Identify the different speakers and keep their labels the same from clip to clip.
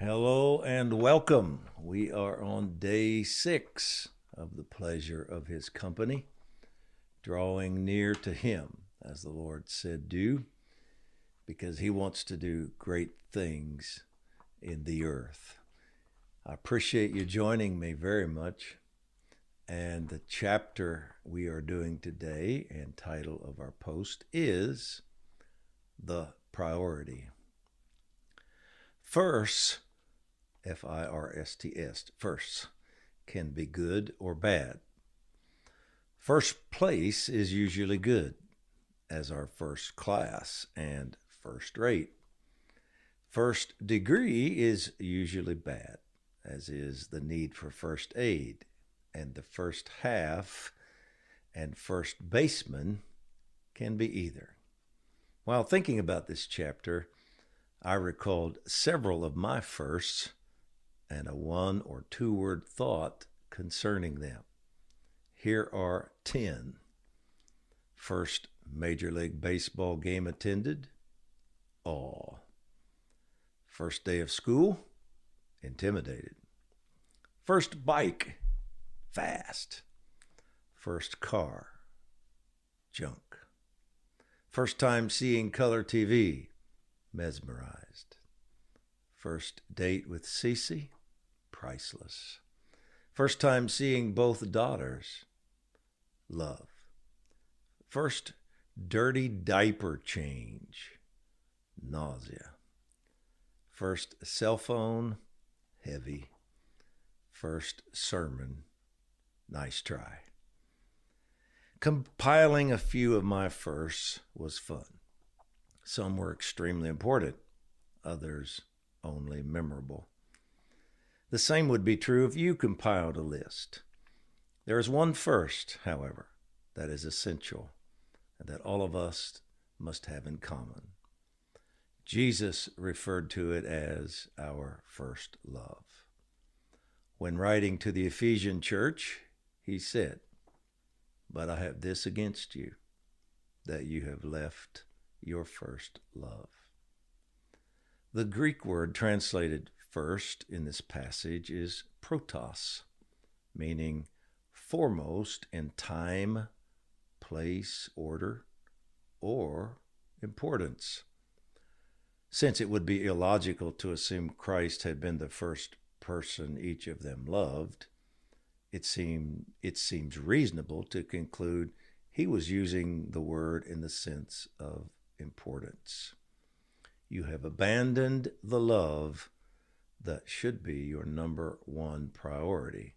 Speaker 1: Hello and welcome. We are on day 6 of the pleasure of his company, drawing near to him, as the Lord said do, because he wants to do great things in the earth. I appreciate you joining me very much. And the chapter we are doing today and title of our post is The Priority. First, F-I-R-S-T-S, first, can be good or bad. First place is usually good, as our first class and first rate. First degree is usually bad, as is the need for first aid, and the first half and first baseman can be either. While thinking about this chapter, I recalled several of my firsts and a 1 or 2 word thought concerning them. Here are 10. First Major League Baseball game attended? Awe. First day of school? Intimidated. First bike? Fast. First car? Junk. First time seeing color TV? Mesmerized. First date with Cece? Priceless. First time seeing both daughters? Love. First dirty diaper change? Nausea. First cell phone? Heavy. First sermon? Nice try. Compiling a few of my firsts was fun. Some were extremely important, others only memorable. The same would be true if you compiled a list. There is one first, however, that is essential and that all of us must have in common. Jesus referred to it as our first love. When writing to the Ephesian church, he said, "But I have this against you, that you have left your first love." The Greek word translated first in this passage is protos, meaning foremost in time, place, order, or importance. Since it would be illogical to assume Christ had been the first person each of them loved, it seems reasonable to conclude he was using the word in the sense of importance. You have abandoned the love that should be your number one priority,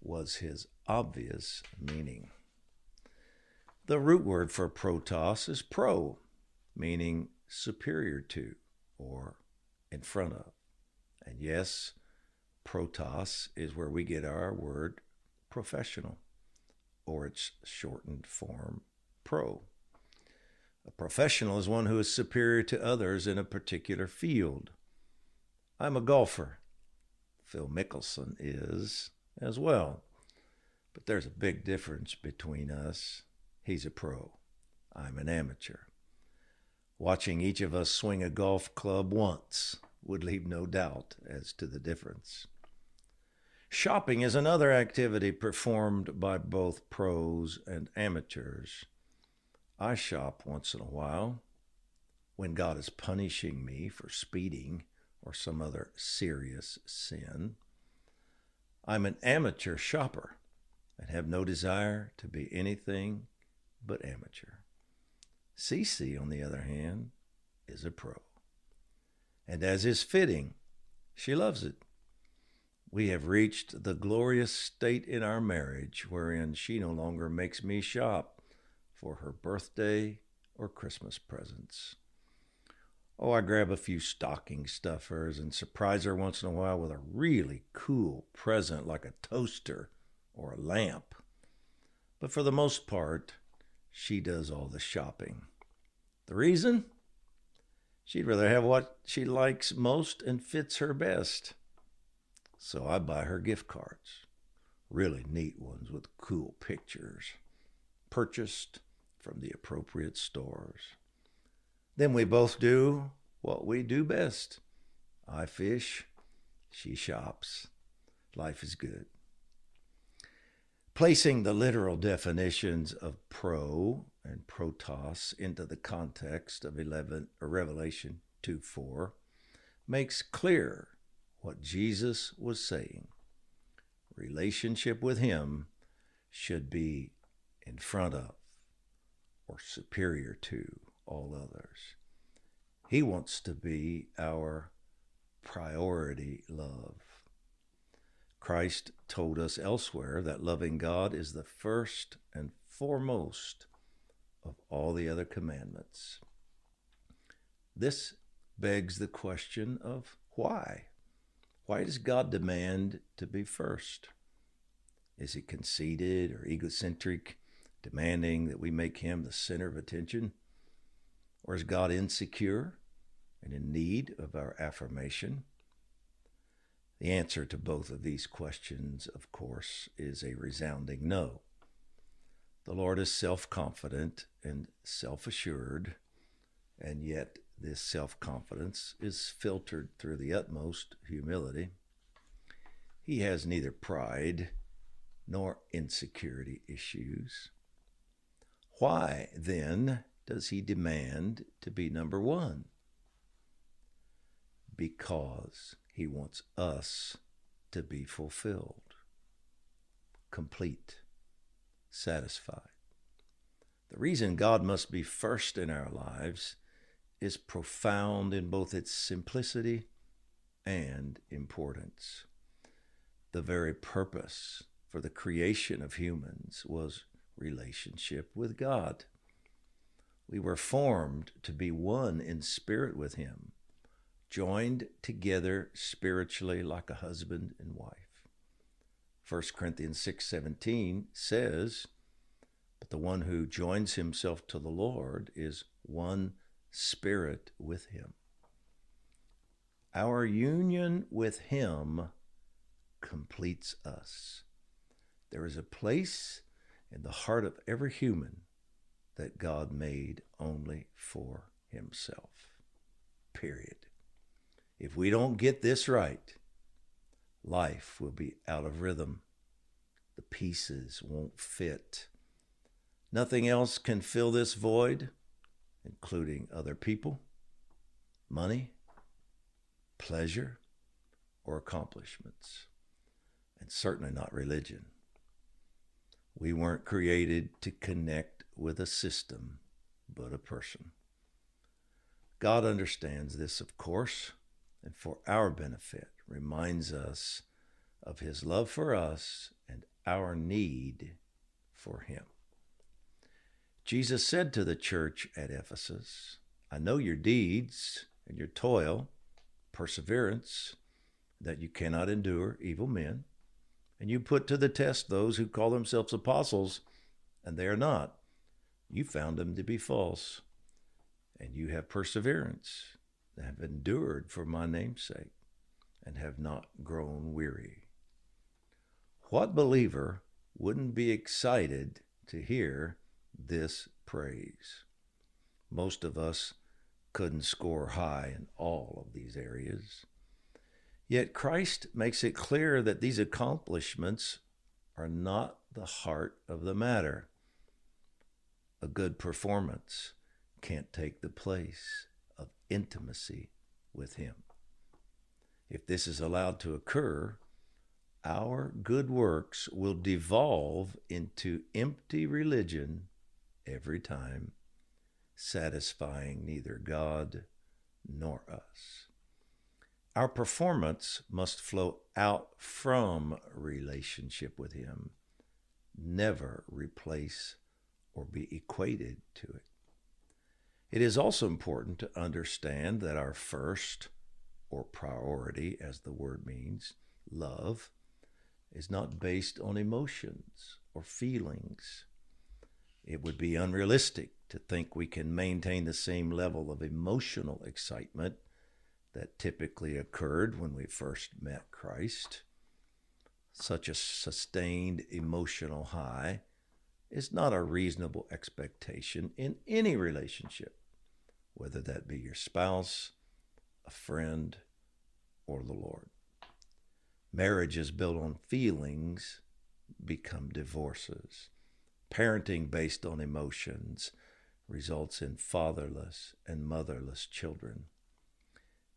Speaker 1: was his obvious meaning. The root word for protos is pro, meaning superior to or in front of. And yes, protos is where we get our word professional, or its shortened form, pro. A professional is one who is superior to others in a particular field. I'm a golfer. Phil Mickelson is as well. But there's a big difference between us. He's a pro. I'm an amateur. Watching each of us swing a golf club once would leave no doubt as to the difference. Shopping is another activity performed by both pros and amateurs. I shop once in a while when God is punishing me for speeding or some other serious sin. I'm an amateur shopper and have no desire to be anything but amateur. Cece, on the other hand, is a pro. And as is fitting, she loves it. We have reached the glorious state in our marriage wherein she no longer makes me shop for her birthday or Christmas presents. Oh, I grab a few stocking stuffers and surprise her once in a while with a really cool present like a toaster or a lamp. But for the most part, she does all the shopping. The reason? She'd rather have what she likes most and fits her best. So I buy her gift cards, really neat ones with cool pictures, purchased from the appropriate stores. Then we both do what we do best. I fish, She shops. Life is good. Placing the literal definitions of pro and protos into the context of Revelation 2:4 makes clear what Jesus was saying. Relationship with him should be in front of or superior to all others. He wants to be our priority love. Christ told us elsewhere that loving God is the first and foremost of all the other commandments. This begs the question of why. Why does God demand to be first? Is he conceited or egocentric, demanding that we make him the center of attention? Or is God insecure and in need of our affirmation? The answer to both of these questions, of course, is a resounding no. The Lord is self-confident and self-assured, and yet this self-confidence is filtered through the utmost humility. He has neither pride nor insecurity issues. Why, then, does he demand to be number one? Because he wants us to be fulfilled, complete, satisfied. The reason God must be first in our lives is profound in both its simplicity and importance. The very purpose for the creation of humans was relationship with God. We were formed to be one in spirit with him, joined together spiritually like a husband and wife. 1 Corinthians 6:17 says, "But the one who joins himself to the Lord is one spirit with him." Our union with him completes us. There is a place in the heart of every human that God made only for himself. Period. If we don't get this right, life will be out of rhythm. The pieces won't fit. Nothing else can fill this void, including other people, money, pleasure, or accomplishments, and certainly not religion. We weren't created to connect with a system, but a person. God understands this, of course, and for our benefit reminds us of his love for us and our need for him. Jesus said to the church at Ephesus, "I know your deeds and your toil, perseverance, that you cannot endure evil men, and you put to the test those who call themselves apostles, and they are not. You found them to be false, and you have perseverance, and have endured for my name's sake, and have not grown weary." What believer wouldn't be excited to hear this praise? Most of us couldn't score high in all of these areas. Yet Christ makes it clear that these accomplishments are not the heart of the matter. A good performance can't take the place of intimacy with him. If this is allowed to occur, our good works will devolve into empty religion every time, satisfying neither God nor us. Our performance must flow out from relationship with him, never replace or be equated to it. It is also important to understand that our first, or priority, as the word means, love, is not based on emotions or feelings. It would be unrealistic to think we can maintain the same level of emotional excitement that typically occurred when we first met Christ. Such a sustained emotional high is not a reasonable expectation in any relationship, whether that be your spouse, a friend, or the Lord. Marriages built on feelings become divorces. Parenting based on emotions results in fatherless and motherless children.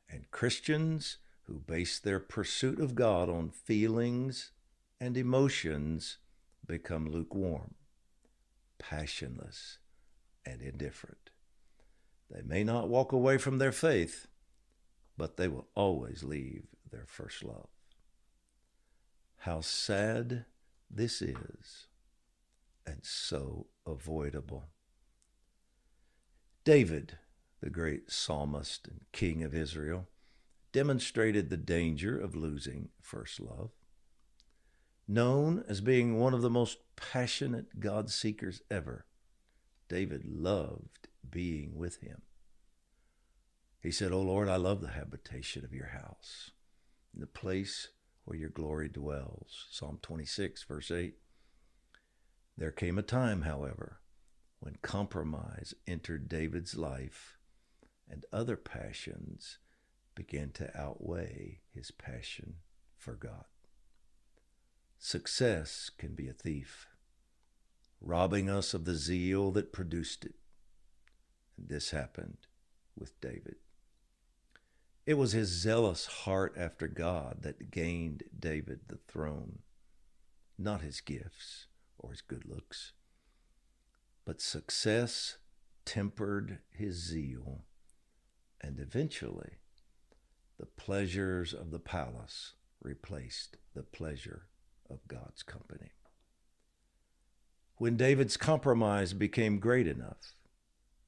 Speaker 1: And Christians who base their pursuit of God on feelings and emotions become lukewarm, passionless, and indifferent. They may not walk away from their faith, but they will always leave their first love. How sad this is, and so avoidable. David, the great psalmist and king of Israel, demonstrated the danger of losing first love. Known as being one of the most passionate God-seekers ever, David loved being with him. He said, "O Lord, I love the habitation of your house, in the place where your glory dwells." Psalm 26, verse 8. There came a time, however, when compromise entered David's life and other passions began to outweigh his passion for God. Success can be a thief, robbing us of the zeal that produced it. And this happened with David. It was his zealous heart after God that gained David the throne, not his gifts or his good looks. But success tempered his zeal, and eventually the pleasures of the palace replaced the pleasure of God's company. When David's compromise became great enough,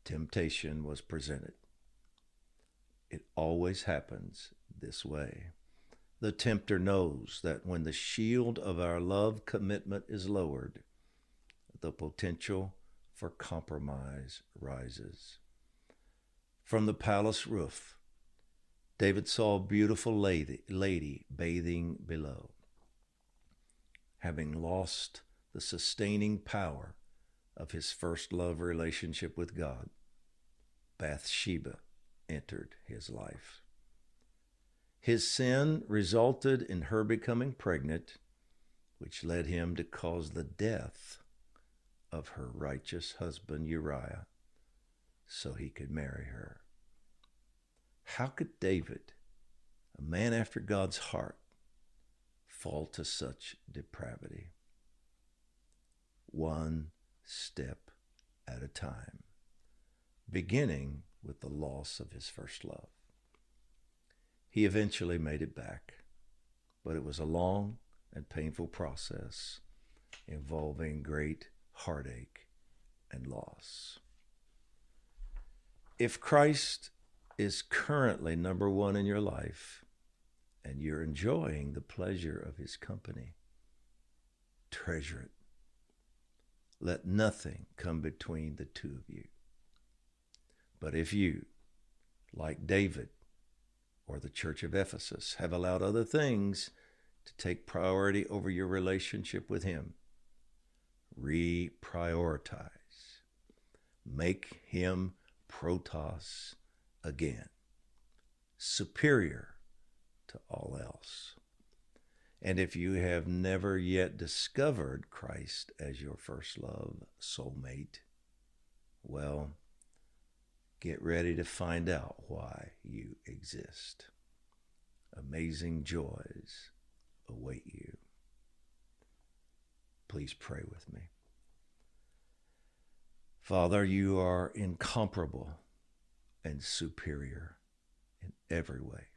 Speaker 1: temptation was presented. It always happens this way. The tempter knows that when the shield of our love commitment is lowered, the potential for compromise rises. From the palace roof, David saw a beautiful lady bathing below. Having lost the sustaining power of his first love relationship with God, Bathsheba entered his life. His sin resulted in her becoming pregnant, which led him to cause the death of her righteous husband Uriah so he could marry her. How could David, a man after God's heart, fall to such depravity? One step at a time, beginning with the loss of his first love. He eventually made it back, but it was a long and painful process involving great heartache and loss. If Christ is currently number one in your life and you're enjoying the pleasure of his company, treasure it. Let nothing come between the two of you. But if you, like David or the church of Ephesus, have allowed other things to take priority over your relationship with him, reprioritize. Make him protos again, superior to all else. And if you have never yet discovered Christ as your first love, soulmate, well, get ready to find out why you exist. Amazing joys await you. Please pray with me. Father, you are incomparable and superior in every way.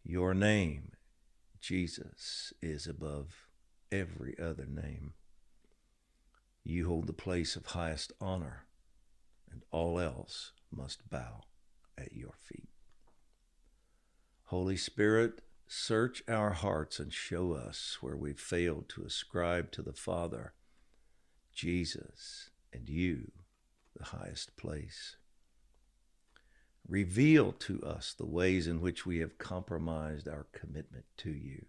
Speaker 1: Your name, Jesus, is above every other name. You hold the place of highest honor, and all else must bow at your feet. Holy Spirit, search our hearts and show us where we've failed to ascribe to the Father, Jesus, and you the highest place. Reveal to us the ways in which we have compromised our commitment to you,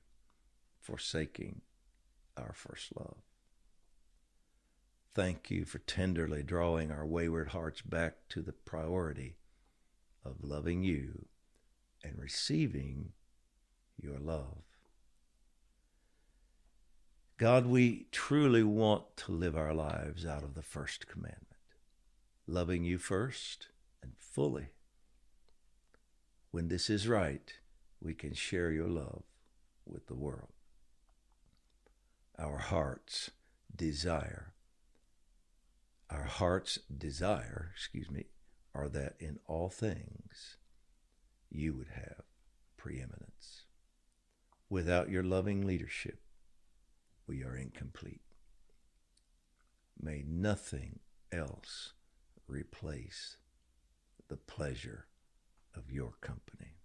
Speaker 1: forsaking our first love. Thank you for tenderly drawing our wayward hearts back to the priority of loving you and receiving your love. God, we truly want to live our lives out of the first commandment, loving you first and fully. When this is right, we can share your love with the world. Our heart's desire, are that in all things you would have preeminence. Without your loving leadership, we are incomplete. May nothing else replace the pleasure of your company.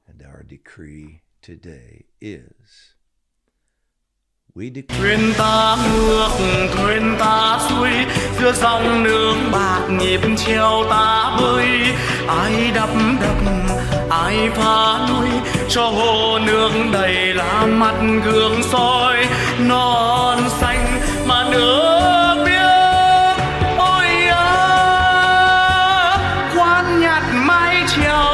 Speaker 1: And our decree today is, we decree
Speaker 2: thuyền ta ngược thuyền ta xuôi giữa dòng nước bạc nhịp treo ta bơi ai đắp ai phá nuôi cho hồ nước đầy là mặt gương soi non xanh mà nước biếc ôi khoan nhặt mái chèo